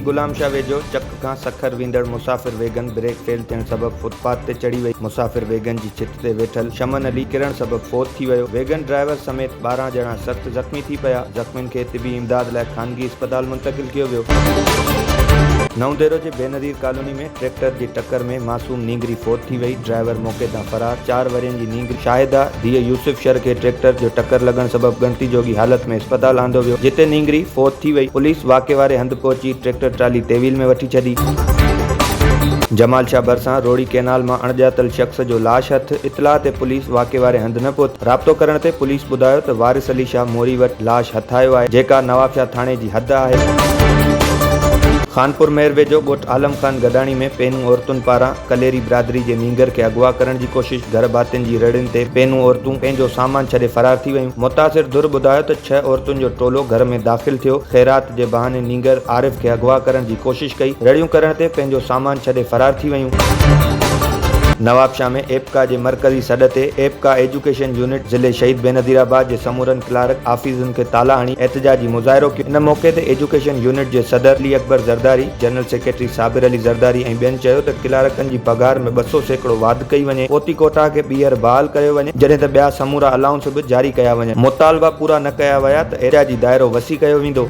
गुलाम शाह वेझो चक खां सखर वेंदड़ मुसाफ़िर वेगन ब्रेक फेल थियण सबबि फुटपाथ ते चढ़ी वई। मुसाफ़िर वेगन जी छित ते वेठल शमन अली किरण सबबि फौत थी वियो। वेगन ड्राइवर समेत 12 ॼणा सख़्त ज़ख़्मी थी पिया। ज़ख़्मियुनि खे तिबी इमदाद लाइ ख़ानगी अस्पताल मुंतक़िल कयो वियो। नवदेरो जे बेनज़ीर कॉलोनी में ट्रैक्टर जी टक्कर में मासूम नींगरी फौत थी वई। ड्राइवर मौके तां फरार। 4 वरियनि जी नींगरी शाहिदा धीअ यूसुफ शर खे ट्रैक्टर जो टक्कर लॻण सबबि गणती जोगी हालत में अस्पताल आंदो वियो, जिते नींगरी फौत थी वई। पुलिस वाक़े वारे हंधि पहुची ट्रैक्टर ट्राली तेवील में वठी छॾी। जमाल शाह भरिसां रोड़ी कैनाल मां अणॼातल शख़्स जो लाश हथ। इतलाह ते पुलिस वाक़े वारे हंधि न पहुती। राब्तो करण ते पुलिस ॿुधायो त वारिस अली शाह मोरी वटि लाश हथायो आहे, जेका नवाब शाह थाणे जी हद आहे। खानपुर मेयर वेझो ॻोठ आलम ख़ान गदाणी में पेनू औरतुनि पारां कलेरी बिरादरी जे नींगर खे अगवा करण जी कोशिश। घर भातियुनि जी रड़ियुनि ते पेनू औरतूं पंहिंजो सामान छॾे फरार थी वयूं। मुतासिर धुर ॿुधायो त 6 औरतुनि जो टोलो घर में दाख़िल थियो। ख़ैरात जे बहाने नींगर आरिफ खे अगवा करण जी कोशिश कई। रड़ियूं करण ते पंहिंजो सामान छॾे फरार थी वयूं। नवाबशाह में एपका जे मरकज़ी सॾ ते एपका एजुकेशन यूनिट ज़िले शहीद बेनज़ीराबाद जे समूरनि क्लार्क आफ़ीज़ुनि खे ताला हणी एहतजाजी मुज़ाहिरो कयो। इन मौक़े ते एजुकेशन यूनिट जे सदर अली अकबर ज़रदारी, जनरल सेक्रेटरी साबिर अली ज़रदारी ऐं ॿियनि चयो त क्लार्कनि जी पघार में 200% वाधि कई वञे। पोती कोटा खे ॿीहर बहाल कयो वञे, जॾहिं त ॿिया समूरा अलाउंस बि जारी कया वञनि। मुतालबा पूरा न कया विया त एहतजाजी दाइरो वसी कयो वेंदो।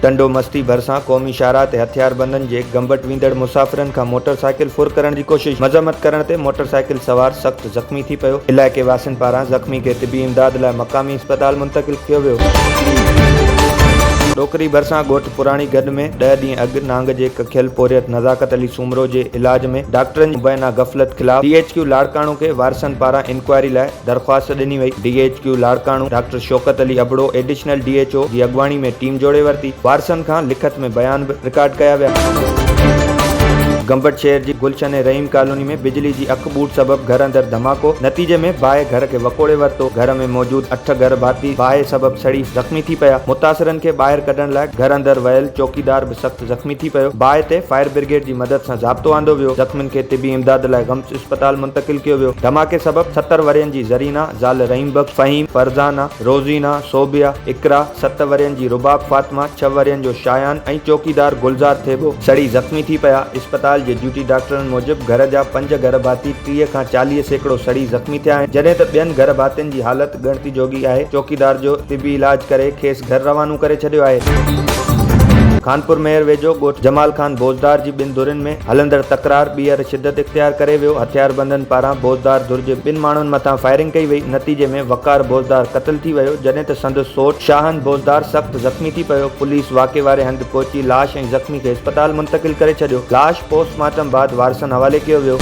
टंडो मस्ती भरिसां क़ौमी शाहराह ते हथियारबंदनि जे गंबट वींदड़ मुसाफ़िरनि खां मोटरसाइकिल फुर करण जी कोशिश। मज़म्मत करण ते मोटरसाइकिल सवार सख़्त ज़ख़्मी थी पियो। इलाइक़े वासियुनि पारां ज़ख़्मी खे तिबी इमदाद लाइ मक़ामी अस्पताल मुंतक़िल कयो वियो। टोकरी भरिसां ॻोठ पुराणी गॾ में 10 ॾींहं अॻु नांग जे कखियल पोरियत नज़ाकत अली सूमरो जे इलाज में डॉक्टरनि जी मुबैना गफ़लत ख़िलाफ़ DHQ लाड़काणो खे वारसनि पारां इंक्वायरी लाइ दरख़्वास्त ॾिनी वई। DHQ Larkana doctor Shaukat Ali Abro additional DHO जी अॻवानी में टीम जोड़े वरिती। वारसनि खां लिखत में बयान बि रिकॉर्ड कया विया। गंबट शहर जी गुलशन ऐं रहीम कॉलोनी में बिजली जी अक बूट सबबि घर अंदरि धमाको। नतीजे में बाहि घर खे वकोड़े वरितो। घर में मौजूद 8 घर भाती बाहि सबबि सड़ी ज़ख़्मी थी पिया। मुतासिरनि खे ॿाहिरि कढण लाइ घर अंदरि वियल चौकीदार बि सख़्त ज़ख़्मी थी पियो। बाहि ते फायर ब्रिगेड जी मदद सां ज़ाब्तो आंदो वियो। ज़ख़्मियुनि खे तिबी इमदाद लाइ गम्स अस्पताल मुंतक़िल कयो वियो। धमाके सबबि 70 वरियनि जी ज़रीना, ज़ाल रहीम बख्श, फ़हीम, फरज़ाना, रोज़ीना, सोबिया, इकरा, 7 वरियनि जी रुबाब फातिमा, 6 वरियनि जो शायान ऐं चौकीदार गुलज़ार थेबो सड़ी ज़ख़्मी थी पिया। अस्पताल जे ड्यूटी डॉक्टरनि मूजिबि घर जा 5 घर भाती 30 खां 40% सड़ी ज़ख़्मी थिया आहिनि, जॾहिं त ॿियनि घर भातियुनि जी हालत गणती जोगी आहे। चौकीदार जो तिबी इलाज करे खेसि घर रवानो करे छॾियो आहे। खानपुर मेयर वेझो ॻोठ जमाल ख़ान बोज़दार जी 2 धुरनि में हलंदड़ तकरार ॿीहर शिदत इख्तियार करे वियो। हथियारबंदनि पारां बोज़दार धुर जे 2 माण्हुनि मथां फायरिंग कई वई। नतीजे में वक़ार बोज़दार क़त्ल थी वियो, जॾहिं त संदसि सोट शाहन बोज़दार सख़्त ज़ख़्मी थी पियो। पुलिस वाक़े वारे हंधि पहुची लाश ऐं ज़ख़्मी खे अस्पताल मुंतक़िल करे छॾियो। लाश पोस्टमार्टम बाद वारसनि हवाले कयो वियो।